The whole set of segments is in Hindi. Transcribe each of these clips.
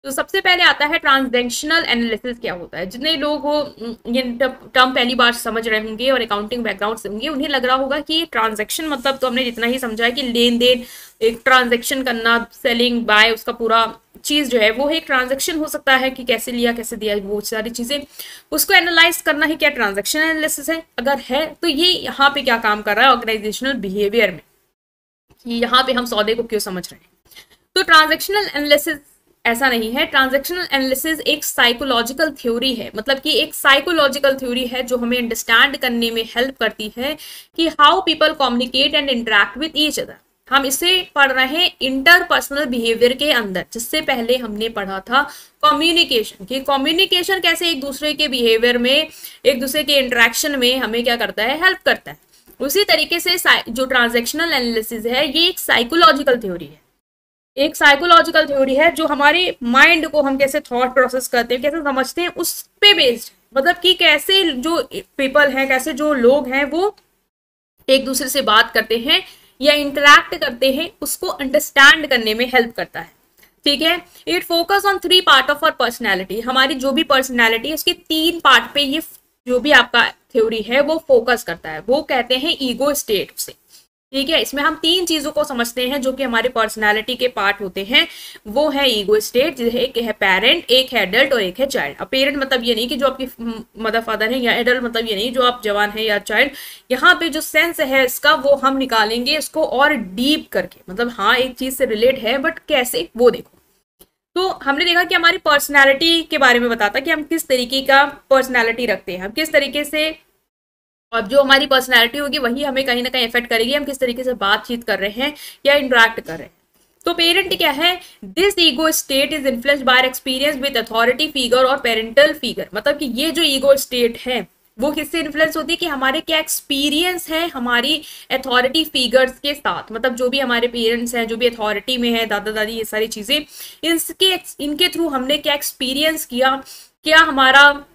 तो सबसे पहले आता है ट्रांजैक्शनल एनालिसिस क्या होता है। जितने लोग हो ये टर्म पहली बार समझ रहे होंगे और अकाउंटिंग बैकग्राउंड से होंगे, उन्हें लग रहा होगा कि ट्रांजैक्शन मतलब तो हमने जितना ही समझा है कि लेन देन, एक ट्रांजैक्शन करना, सेलिंग बाय, उसका पूरा चीज जो है वो एक ट्रांजैक्शन हो सकता है कि कैसे लिया कैसे दिया, वो सारी चीजें उसको एनालाइज करना ही क्या ट्रांजैक्शन एनालिसिस है। अगर है तो ये यहाँ पे क्या काम कर रहा है ऑर्गेनाइजेशनल बिहेवियर में, कि यहाँ पे हम सौदे को क्यों समझ रहे हैं। तो ट्रांजैक्शनल एनालिसिस ऐसा नहीं है। ट्रांजैक्शनल एनालिसिस एक साइकोलॉजिकल थ्योरी है, मतलब कि एक साइकोलॉजिकल थ्योरी है जो हमें अंडरस्टैंड करने में हेल्प करती है कि how people communicate and interact with each other. हम इसे पढ़ रहे हैं इंटरपर्सनल बिहेवियर के अंदर, जिससे पहले हमने पढ़ा था कम्युनिकेशन, कि कम्युनिकेशन कैसे एक दूसरे के बिहेवियर में, एक दूसरे के इंटरेक्शन में हमें क्या करता है, हेल्प करता है। उसी तरीके से जो ट्रांजैक्शनल एनालिसिस है ये एक साइकोलॉजिकल थ्योरी है, एक साइकोलॉजिकल थ्योरी है जो हमारे माइंड को हम कैसे थॉट प्रोसेस करते हैं, कैसे समझते हैं, उस पे बेस्ड, मतलब कि कैसे जो पीपल हैं, कैसे जो लोग हैं वो एक दूसरे से बात करते हैं या इंटरैक्ट करते हैं, उसको अंडरस्टैंड करने में हेल्प करता है। ठीक है। It focus on 3 part of our personality. हमारी जो भी पर्सनैलिटी है उसके 3 पार्ट पे ये जो भी आपका थ्योरी है वो फोकस करता है, वो कहते हैं ईगो स्टेट से। ठीक है। इसमें हम 3 चीजों को समझते हैं जो कि हमारे पर्सनालिटी के पार्ट होते हैं। वो है ईगो स्टेट, एक है पेरेंट, एक है एडल्ट और एक है चाइल्ड। अब पेरेंट मतलब ये नहीं कि जो आपकी मदर फादर है, या एडल्ट मतलब ये नहीं जो आप जवान है, या चाइल्ड। यहाँ पे जो सेंस है इसका वो हम निकालेंगे इसको और डीप करके, मतलब हाँ एक चीज से रिलेट है बट कैसे वो देखो। तो हमने देखा कि हमारी पर्सनैलिटी के बारे में बताता कि हम किस तरीके का पर्सनैलिटी रखते हैं, हम किस तरीके से, अब जो हमारी पर्सनैलिटी होगी वही हमें कहीं ना कहीं इफेक्ट करेगी, हम किस तरीके से बातचीत कर रहे हैं या इंटरेक्ट कर रहे हैं। तो पेरेंट क्या है, this ego state is influenced by experience with authority figure और पेरेंटल फिगर। मतलब कि ये जो ईगो स्टेट है वो किससे इन्फ्लुएंस होती है, कि हमारे क्या एक्सपीरियंस है हमारी अथॉरिटी फिगर्स के साथ, मतलब जो भी हमारे पेरेंट्स हैं, जो भी अथॉरिटी में है, दादा दादी, ये सारी चीजें, इनके थ्रू हमने क्या एक्सपीरियंस किया, क्या हमारा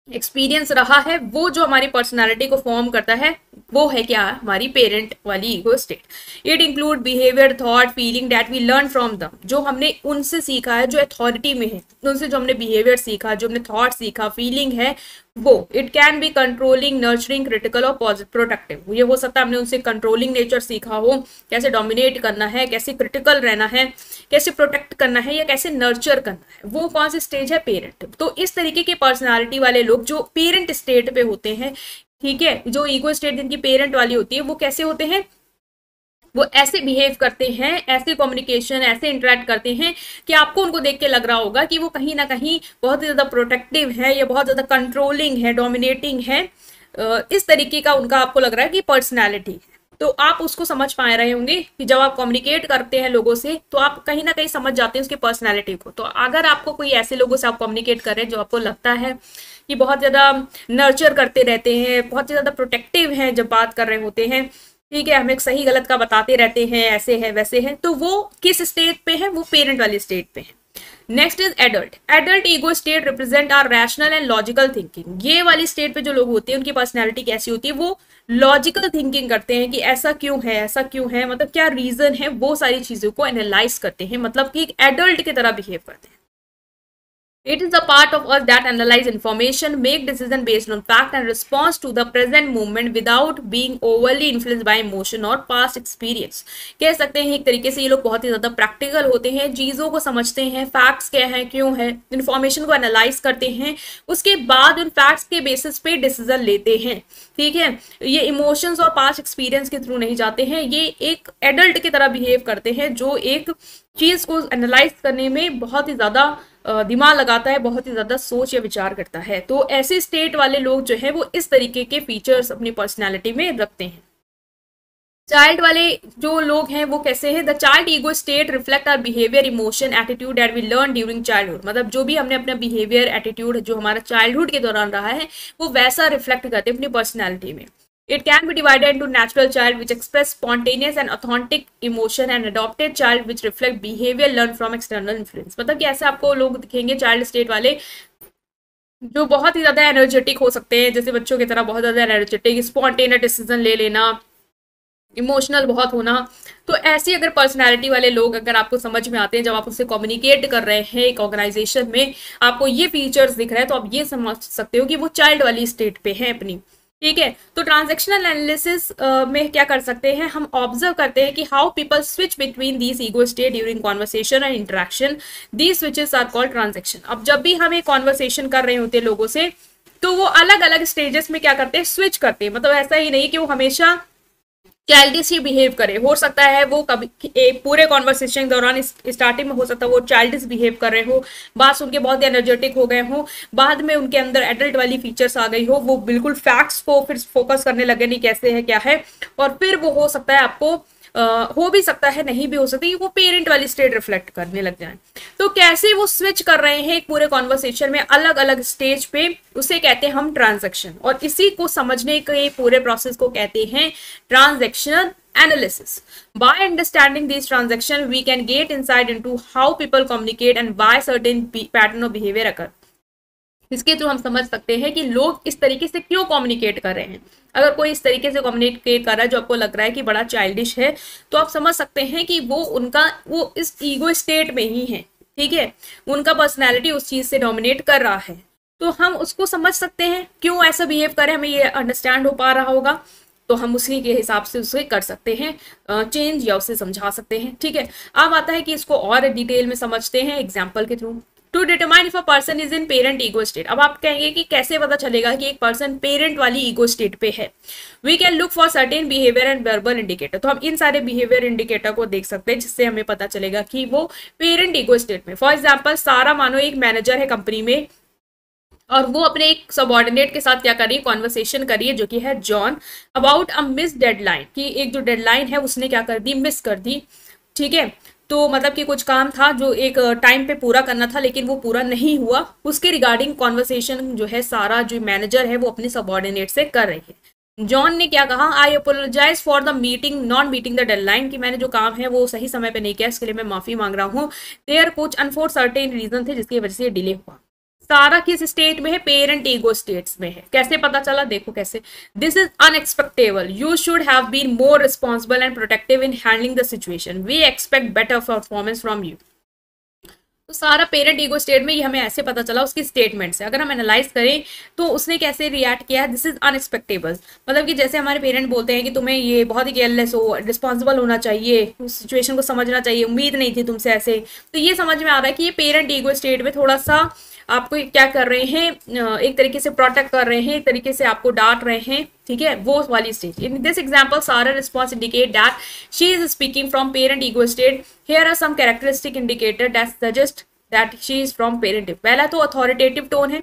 एक्सपीरियंस रहा है, वो जो हमारी पर्सनालिटी को फॉर्म करता है वो है क्या, हमारी पेरेंट वाली ego state. It include behaviour, thought, feeling that we learn from them. जो हमने उनसे सीखा है, जो अथॉरिटी में है, उनसे जो हमने बिहेवियर सीखा, जो हमने थॉट सीखा, फीलिंग है वो। It can be controlling, nurturing, critical और पॉजिटिव, प्रोटेक्टिव। ये हो सकता है हमने उनसे कंट्रोलिंग नेचर सीखा हो, कैसे डोमिनेट करना है, कैसे क्रिटिकल रहना है, कैसे प्रोटेक्ट करना है, या कैसे नर्चर करना है। वो कौन सी स्टेज है, पेरेंट। तो इस तरीके की पर्सनालिटी वाले लोग जो पेरेंट स्टेट पे होते हैं, ठीक है, जो ईगो स्टेट जिनकी पेरेंट वाली होती है, वो कैसे होते हैं, वो ऐसे बिहेव करते हैं, ऐसे कम्युनिकेशन, ऐसे इंटरेक्ट करते हैं कि आपको उनको देख के लग रहा होगा कि वो कहीं ना कहीं बहुत ही ज्यादा प्रोटेक्टिव है या बहुत ज्यादा कंट्रोलिंग है, डोमिनेटिंग है। इस तरीके का उनका आपको लग रहा है कि पर्सनैलिटी है। तो आप उसको समझ पा रहे होंगे कि जब आप कम्युनिकेट करते हैं लोगों से तो आप कहीं ना कहीं समझ जाते हैं उसकी पर्सनैलिटी को। तो अगर आपको कोई ऐसे लोगों से आप कम्युनिकेट कर रहे हैं जो आपको लगता है कि बहुत ज्यादा नर्चर करते रहते हैं, बहुत ज्यादा प्रोटेक्टिव हैं जब बात कर रहे होते हैं, ठीक है, हमें सही गलत का बताते रहते हैं, ऐसे है वैसे है, तो वो किस स्टेट पे है, वो पेरेंट वाली स्टेट पे है। Next is adult. Adult ego state represent are rational and logical thinking. ये वाली स्टेट पे जो लोग होते हैं उनकी पर्सनैलिटी कैसी होती है, वो लॉजिकल थिंकिंग करते हैं कि ऐसा क्यों है, ऐसा क्यों है, मतलब क्या रीजन है, वो सारी चीजों को एनालाइज करते हैं, मतलब कि एक एडल्ट की तरह बिहेव करते हैं। It is a part of us that analyze information, make decision based on fact and responds to the present moment without being overly influenced by emotion or past experience। कह सकते हैं एक तरीके से ये लोग बहुत ही ज्यादा प्रैक्टिकल होते हैं, चीजों को समझते हैं, फैक्ट्स क्या है, क्यों है, इन्फॉर्मेशन को एनालाइज करते हैं, उसके बाद उन फैक्ट्स के बेसिस पे डिसीजन लेते हैं। ठीक है, ये इमोशंस और पास्ट एक्सपीरियंस के थ्रू नहीं जाते हैं, ये एक एडल्ट की तरह बिहेव करते हैं जो एक चीज को एनालाइज करने में बहुत ही ज्यादा दिमाग लगाता है, बहुत ही ज्यादा सोच या विचार करता है। तो ऐसे स्टेट वाले लोग जो है वो इस तरीके के फीचर्स अपनी पर्सनैलिटी में रखते हैं। चाइल्ड वाले जो लोग हैं वो कैसे हैं, the child ego state reflect our behaviour, emotion, attitude that we learn during childhood. मतलब जो भी हमने अपना बिहेवियर, एटीट्यूड जो हमारा चाइल्डहुड के दौरान रहा है वो वैसा रिफ्लेक्ट करते हैं अपनी पर्सनैलिटी में। It can be divided into natural child which express spontaneous and authentic emotion and adopted child which reflect behavior learned from external influence। मतलब कि ऐसे आपको लोग दिखेंगे चाइल्ड स्टेट वाले जो बहुत ही ज्यादा एनर्जेटिक हो सकते हैं, जैसे बच्चों की तरह बहुत ज्यादा एनर्जेटिक, स्पॉन्टेनियस डिसीजन ले लेना, इमोशनल बहुत होना। तो ऐसी अगर पर्सनैलिटी वाले लोग अगर आपको समझ में आते हैं, जब आप उससे कम्युनिकेट कर रहे हैं एक ऑर्गेनाइजेशन में, आपको ये फीचर्स दिख रहे हैं, तो आप ये समझ सकते हो कि वो चाइल्ड वाली स्टेट पे है अपनी। ठीक है, तो ट्रांजैक्शनल एनालिसिस में क्या कर सकते हैं, हम ऑब्जर्व करते हैं कि how people switch between these ego state during conversation and interaction, these switches are called transaction. अब जब भी हम एक कॉन्वर्सेशन कर रहे होते हैं लोगों से, तो वो अलग अलग स्टेजेस में क्या करते हैं, स्विच करते हैं। मतलब ऐसा ही नहीं कि वो हमेशा चाइल्डिश ही बिहेव करे। हो सकता है वो कभी पूरे कॉन्वर्सेशन के दौरान स्टार्टिंग में हो सकता है वो चाइल्डिश बिहेव कर रहे हो, बात सुन के बहुत ही एनर्जेटिक हो गए हो, बाद में उनके अंदर एडल्ट वाली फीचर्स आ गई हो, वो बिल्कुल फैक्ट्स को फिर फोकस करने लगे, नहीं कैसे है क्या है, और फिर वो हो सकता है आपको हो भी सकता है, नहीं भी हो सकती, वो पेरेंट वाली स्टेट रिफ्लेक्ट करने लग जाए। तो कैसे वो स्विच कर रहे हैं एक पूरे कॉन्वर्सेशन में अलग अलग स्टेज पे, उसे कहते हैं हम ट्रांजैक्शन। और इसी को समझने के पूरे प्रोसेस को कहते हैं transactional analysis. By understanding these transactions, we can get insight into how people communicate and why certain pattern of behavior occur. इसके थ्रू हम समझ सकते हैं कि लोग इस तरीके से क्यों कम्युनिकेट कर रहे हैं। अगर कोई इस तरीके से कम्युनिकेट कर रहा है जो आपको लग रहा है कि बड़ा चाइल्डिश है, तो आप समझ सकते हैं कि वो इस ईगो स्टेट में ही है। ठीक है, उनका पर्सनैलिटी उस चीज से डोमिनेट कर रहा है। तो हम उसको समझ सकते हैं क्यों ऐसा बिहेव करे, हमें ये अंडरस्टैंड हो पा रहा होगा, तो हम उसी के हिसाब से उसे कर सकते हैं चेंज, या उसे समझा सकते हैं। ठीक है, अब आता है कि इसको और डिटेल में समझते हैं एग्जाम्पल के through. To determine if a person is in parent ego state. अब आप कहेंगे कि कैसे पता चलेगा कि एक पर्सन पेरेंट वाली ईगो स्टेट पे है। We can look for certain behaviour and verbal indicator. तो हम इन सारे बिहेवियर इंडिकेटर को देख सकते हैं जिससे हमें पता चलेगा कि वो पेरेंट ईगो स्टेट में। फॉर एग्जाम्पल, सारा मानो एक मैनेजर है कंपनी में, और वो अपने एक सबॉर्डिनेट के साथ क्या कर रही है, कॉन्वर्सेशन कर रही है, जो कि है John, about a miss deadline, कि एक जो डेडलाइन है उसने क्या कर दी, मिस कर दी। ठीक है, तो मतलब कि कुछ काम था जो एक टाइम पे पूरा करना था लेकिन वो पूरा नहीं हुआ, उसके रिगार्डिंग कॉन्वर्सेशन जो है सारा जो मैनेजर है वो अपने सबॉर्डिनेट से कर रही है। जॉन ने क्या कहा, I apologise for the meeting not meeting the deadline, कि मैंने जो काम है वो सही समय पे नहीं किया, इसके लिए मैं माफी मांग रहा हूँ। देयर कुछ अनफॉर्चुनेट रीजन थे जिसकी वजह से डिले हुआ। सारा किस स्टेट में है, पेरेंट ईगो स्टेट्स में है। कैसे पता चला, देखो कैसे, this is unexpectable, you should have been more responsible and protective in handling the situation, we expect better performance from you. तो सारा पेरेंट ईगो स्टेट में, ये हमें ऐसे पता चला उसकी स्टेटमेंट से। अगर हम एनालाइज करें तो उसने कैसे रिएक्ट किया, दिस इज अनएक्सपेक्टेबल, मतलब कि जैसे हमारे पेरेंट बोलते हैं कि तुम्हें ये बहुत ही केयरलेस हो, रिस्पॉन्सिबल होना चाहिए, उस सिचुएशन को समझना चाहिए, उम्मीद नहीं थी तुमसे ऐसे। तो ये समझ में आ रहा है कि ये पेरेंट ईगो स्टेट में थोड़ा सा आपको क्या कर रहे हैं, एक तरीके से प्रोटेक्ट कर रहे हैं, एक तरीके से आपको डांट रहे हैं। ठीक है, वो वाली स्टेज। इन दिस एग्जांपल सारा response indicate that she is speaking from parent ego state. Here are some characteristic indicator that suggest that she is from parent. पहला तो अथॉरिटेटिव टोन है।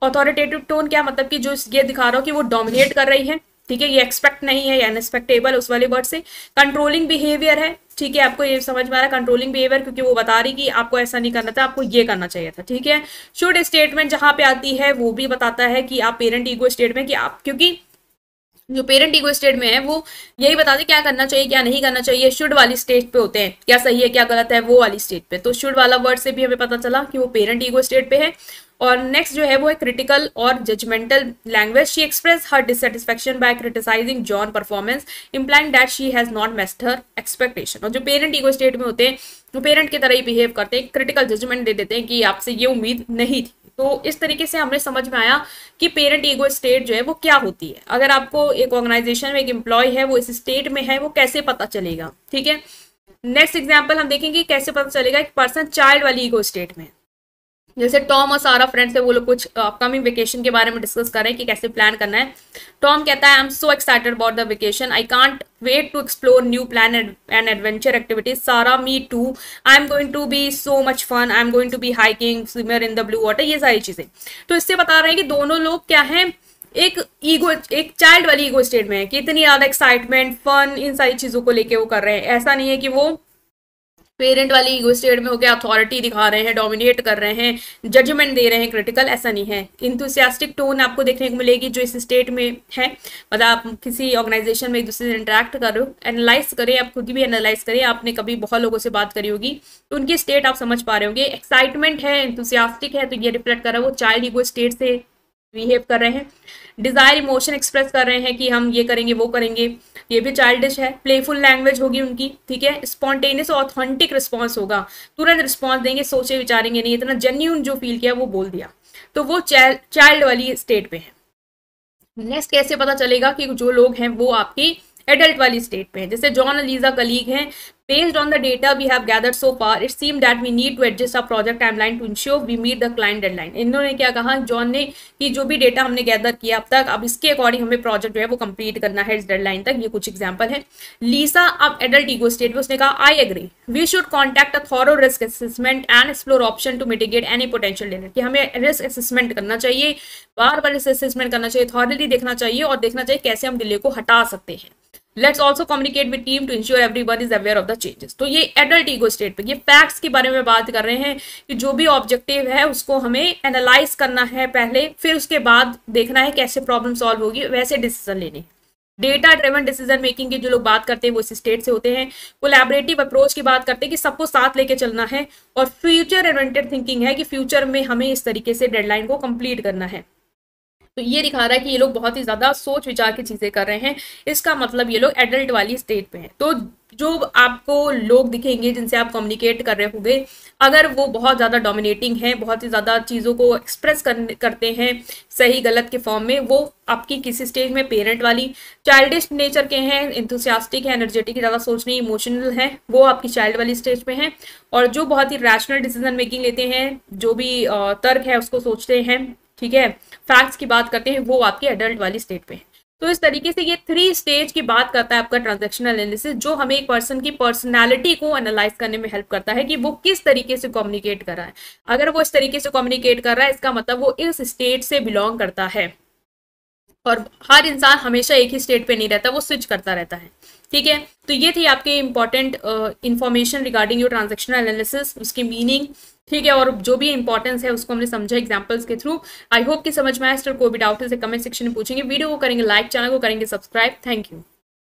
अथॉरिटेटिव टोन क्या मतलब कि जो ये दिखा रहा हो कि वो डोमिनेट कर रही है। ठीक है, ये एक्सपेक्ट नहीं है, अनएक्सपेक्टेबल उस वाले वर्ड से। कंट्रोलिंग बिहेवियर है। ठीक है, आपको ये समझ में आ रहा है कंट्रोलिंग बिहेवियर, क्योंकि वो बता रही कि आपको ऐसा नहीं करना था, आपको ये करना चाहिए था। ठीक है, शुड स्टेटमेंट जहां पे आती है वो भी बताता है कि आप पेरेंट ईगो स्टेट में, कि आप, क्योंकि जो पेरेंट ईगो स्टेट में है वो यही बताते क्या करना चाहिए क्या नहीं करना चाहिए। शुड वाली स्टेज पे होते हैं, क्या सही है क्या गलत है, वो वाली स्टेज पे। तो शुड वाला वर्ड से भी हमें पता चला कि वो पेरेंट ईगो स्टेट पे है। और नेक्स्ट जो है वो है क्रिटिकल और judgemental language. She express her dissatisfaction by criticising John performance, implying that she has not messed her expectation. और जो पेरेंट ईगो स्टेट में होते हैं वो पेरेंट की तरह ही बिहेव करते हैं, क्रिटिकल जजमेंट दे देते हैं कि आपसे ये उम्मीद नहीं थी। तो इस तरीके से हमें समझ में आया कि पेरेंट ईगो स्टेट जो है वो क्या होती है। अगर आपको एक ऑर्गेनाइजेशन में एक एम्प्लॉय है वो इस स्टेट में है, वो कैसे पता चलेगा। ठीक है, नेक्स्ट एग्जाम्पल हम देखेंगे कैसे पता चलेगा एक पर्सन चाइल्ड वाली ईगो स्टेट में। जैसे टॉम और सारा फ्रेंड्स है, वो लोग कुछ अपकमिंग वेकेशन के बारे में डिस्कस कर रहे हैं कि कैसे प्लान करना है। टॉम कहता है, I am so excited about the vacation, I can't wait to explore new plan and adventure activities. Sara, me too, I am going to be so much fun, I am going to be hiking, swimmer in the blue water, ये सारी चीजें। तो इससे बता रहे हैं कि दोनों लोग क्या है, एक चाइल्ड वाली ईगो स्टेट में है कि इतनी ज्यादा एक्साइटमेंट, फन, इन सारी चीजों को लेके वो कर रहे हैं। ऐसा नहीं है कि वो पेरेंट वाली ईगो स्टेट में होकर अथॉरिटी दिखा रहे हैं, डोमिनेट कर रहे हैं, जजमेंट दे रहे हैं, क्रिटिकल, ऐसा नहीं है। इंथुसियास्टिक टोन आपको देखने को मिलेगी जो इस स्टेट में है। मतलब आप किसी ऑर्गेनाइजेशन में एक दूसरे से इंटरेक्ट कर रहे हो, एनालाइज करें, आप खुद भी एनालाइज करें, आपने कभी बहुत लोगों से बात करी होगी तो उनकी स्टेट आप समझ पा रहे होंगे। एक्साइटमेंट है, इंथुसियास्टिक है, तो ये रिफ्लेक्ट कर रहा है वो चाइल्ड ईगो स्टेट से बिहेव कर रहे हैं। डिजायर इमोशन एक्सप्रेस कर रहे हैं कि हम ये करेंगे वो करेंगे, ये भी चाइल्डिश है। प्लेफुल लैंग्वेज होगी उनकी, ठीक है। स्पॉन्टेनियस और ऑथेंटिक रिस्पॉन्स होगा, तुरंत रिस्पॉन्स देंगे, सोचे विचारेंगे नहीं, इतना जेन्यून जो फील किया वो बोल दिया, तो वो चाइल्ड वाली स्टेट पे है। नेक्स्ट कैसे पता चलेगा कि जो लोग हैं वो आपकी एडल्ट वाली स्टेट पे है? जैसे जॉन लीजा कलीग हैं, based on the data we have gathered so far it seemed that we need to adjust our project timeline to ensure we meet the client deadline। इन्होंने क्या कहा जॉन ने कि जो भी डेटा हमने गैदर किया अब तक, अब इसके अकॉर्डिंग हमें प्रोजेक्ट जो है वो कंप्लीट करना है इस डेडलाइन तक। ये कुछ एग्जांपल है। लीसा अब एडल्ट ईगो स्टेट में, उसने कहा I agree we should contact a thorough risk assessment and explore option to mitigate any potential damage, कि हमें रिस्क असेसमेंट करना चाहिए, बार बार रिस्क असेसमेंट करना चाहिए, थॉरली देखना चाहिए और देखना चाहिए कैसे हम डिले को हटा सकते हैं। Let's also communicate with team to ensure everyone is aware of the changes. तो ये एडल्ट ईगो स्टेट पे ये फैक्ट्स के बारे में बात कर रहे हैं कि जो भी ऑब्जेक्टिव है उसको हमें एनालाइज करना है पहले, फिर उसके बाद देखना है कैसे प्रॉब्लम सॉल्व होगी, वैसे डिसीजन लेने। डेटा ड्रिवन डिसीजन मेकिंग की जो लोग बात करते हैं वो इस स्टेट से होते हैं। कोलैबोरेटिव अप्रोच की बात करते हैं कि सबको साथ लेके चलना है, और फ्यूचर ओरिएंटेड थिंकिंग है कि फ्यूचर में हमें इस तरीके से डेडलाइन को कंप्लीट करना है। तो ये दिखा रहा है कि ये लोग बहुत ही ज्यादा सोच विचार की चीजें कर रहे हैं, इसका मतलब ये लोग एडल्ट वाली स्टेट पे हैं। तो जो आपको लोग दिखेंगे जिनसे आप कम्युनिकेट कर रहे होंगे, अगर वो बहुत ज़्यादा डोमिनेटिंग हैं, बहुत ही ज़्यादा चीज़ों को एक्सप्रेस करते हैं सही गलत के फॉर्म में, वो आपकी किसी स्टेज में पेरेंट वाली, चाइल्डिश नेचर के हैं, इंथुसियास्टिक है, एनर्जेटिक, ज़्यादा सोचने इमोशनल है, वो आपकी चाइल्ड वाली स्टेज पे हैं। और जो बहुत ही रैशनल डिसीजन मेकिंग लेते हैं, जो भी तर्क है उसको सोचते हैं, ठीक है, फैक्ट्स की बात करते हैं, वो आपकी एडल्ट वाली स्टेट पे है। तो इस तरीके से ये 3 स्टेज की बात करता है आपका ट्रांजैक्शनल एनालिसिस, जो हमें एक पर्सन की पर्सनालिटी को एनालाइज करने में हेल्प करता है कि वो किस तरीके से कम्युनिकेट कर रहा है। अगर वो इस तरीके से कम्युनिकेट कर रहा है, इसका मतलब वो इस स्टेट से बिलोंग करता है। और हर इंसान हमेशा एक ही स्टेट पे नहीं रहता, वो स्विच करता रहता है, ठीक है। तो ये थी आपके important information regarding your transactional analysis, उसकी मीनिंग, ठीक है, और जो भी इंपॉर्टेंस है उसको हमने समझा एग्जांपल्स के थ्रू। आई होप कि समझ में आया। स्टिल कोई भी डाउट है कमेंट सेक्शन में पूछेंगे, वीडियो को करेंगे लाइक, चैनल को करेंगे सब्सक्राइब। Thank you.